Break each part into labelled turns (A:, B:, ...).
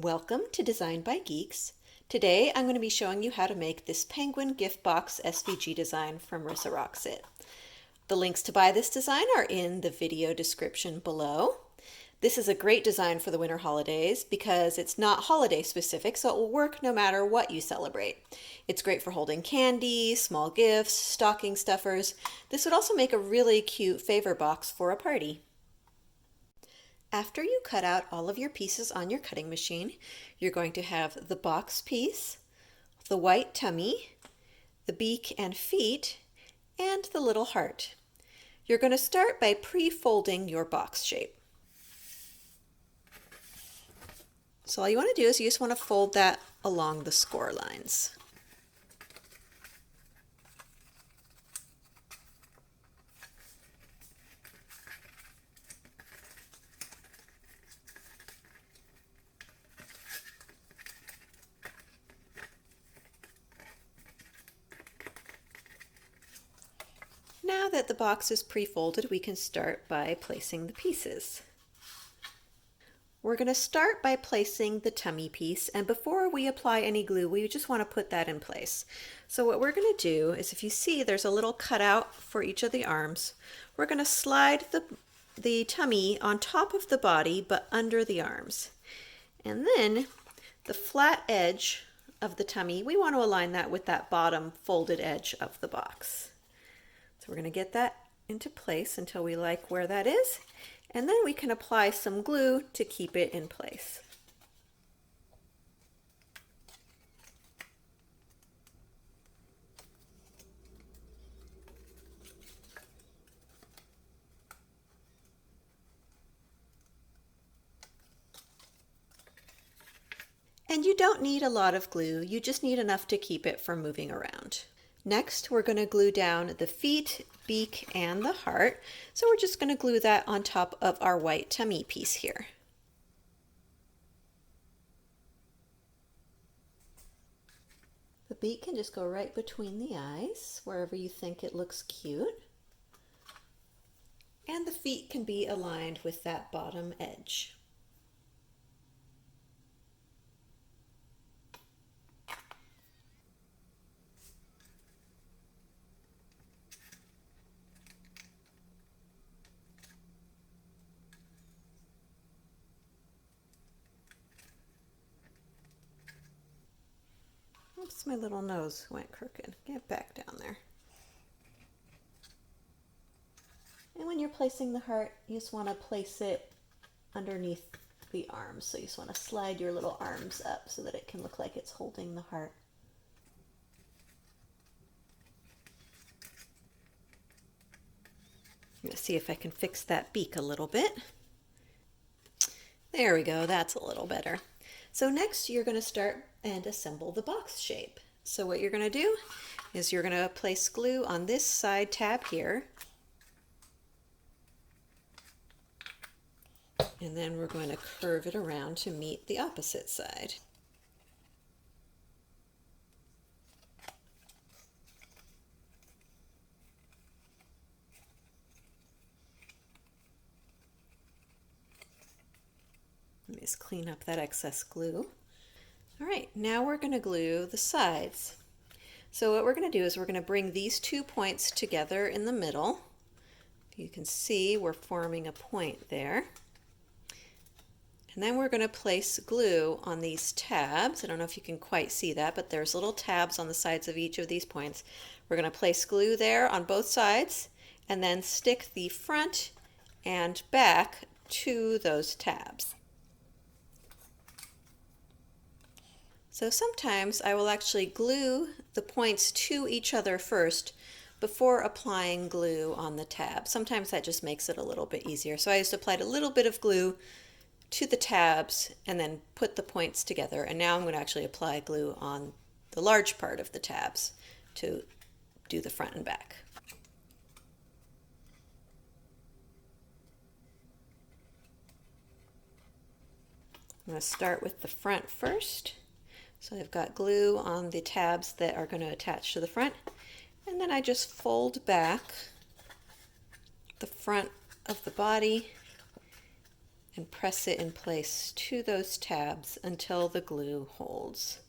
A: Welcome to Design by Geeks. Today I'm going to be showing you how to make this penguin gift box SVG design from Marissa Rocks It. The links to buy this design are in the video description below. This is a great design for the winter holidays because it's not holiday specific, so it will work no matter what you celebrate. It's great for holding candy, small gifts, stocking stuffers. This would also make a really cute favor box for a party. After you cut out all of your pieces on your cutting machine, you're going to have the box piece, the white tummy, the beak and feet, and the little heart. You're going to start by pre-folding your box shape. So all you want to do is you just want to fold that along the score lines. Now that the box is pre-folded, we can start by placing the pieces. We're going to start by placing the tummy piece, and before we apply any glue, we just want to put that in place. So what we're going to do is, if you see there's a little cutout for each of the arms, we're going to slide the tummy on top of the body but under the arms. And then the flat edge of the tummy, we want to align that with that bottom folded edge of the box. So we're going to get that into place until we like where that is, and then we can apply some glue to keep it in place. And you don't need a lot of glue, you just need enough to keep it from moving around. Next, we're going to glue down the feet, beak, and the heart. So we're just going to glue that on top of our white tummy piece here. The beak can just go right between the eyes, wherever you think it looks cute. And the feet can be aligned with that bottom edge. Oops, my little nose went crooked. Get back down there. And when you're placing the heart, you just want to place it underneath the arms. So you just want to slide your little arms up so that it can look like it's holding the heart. I'm going to see if I can fix that beak a little bit. There we go, that's a little better. So next you're going to start and assemble the box shape. So what you're going to do is you're going to place glue on this side tab here. And then we're going to curve it around to meet the opposite side. Let me just clean up that excess glue. All right, now we're going to glue the sides. So what we're going to do is we're going to bring these 2 points together in the middle. You can see we're forming a point there. And then we're going to place glue on these tabs. I don't know if you can quite see that, but there's little tabs on the sides of each of these points. We're going to place glue there on both sides and then stick the front and back to those tabs. So sometimes I will actually glue the points to each other first before applying glue on the tab. Sometimes that just makes it a little bit easier. So I just applied a little bit of glue to the tabs and then put the points together. And now I'm going to actually apply glue on the large part of the tabs to do the front and back. I'm going to start with the front first. So I've got glue on the tabs that are going to attach to the front, and then I just fold back the front of the body and press it in place to those tabs until the glue holds.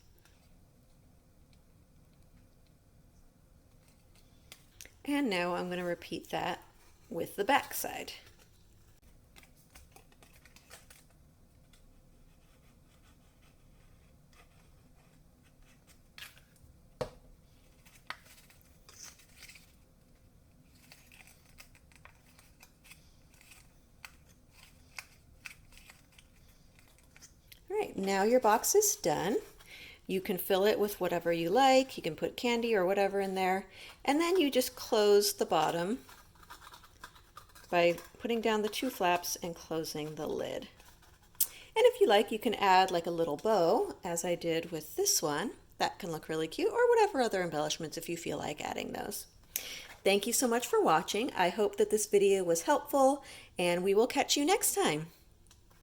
A: And now I'm going to repeat that with the back side. All right, now your box is done. You can fill it with whatever you like. You can put candy or whatever in there. And then you just close the bottom by putting down the two flaps and closing the lid. And if you like, you can add like a little bow, as I did with this one. That can look really cute, or whatever other embellishments if you feel like adding those. Thank you so much for watching. I hope that this video was helpful, and we will catch you next time.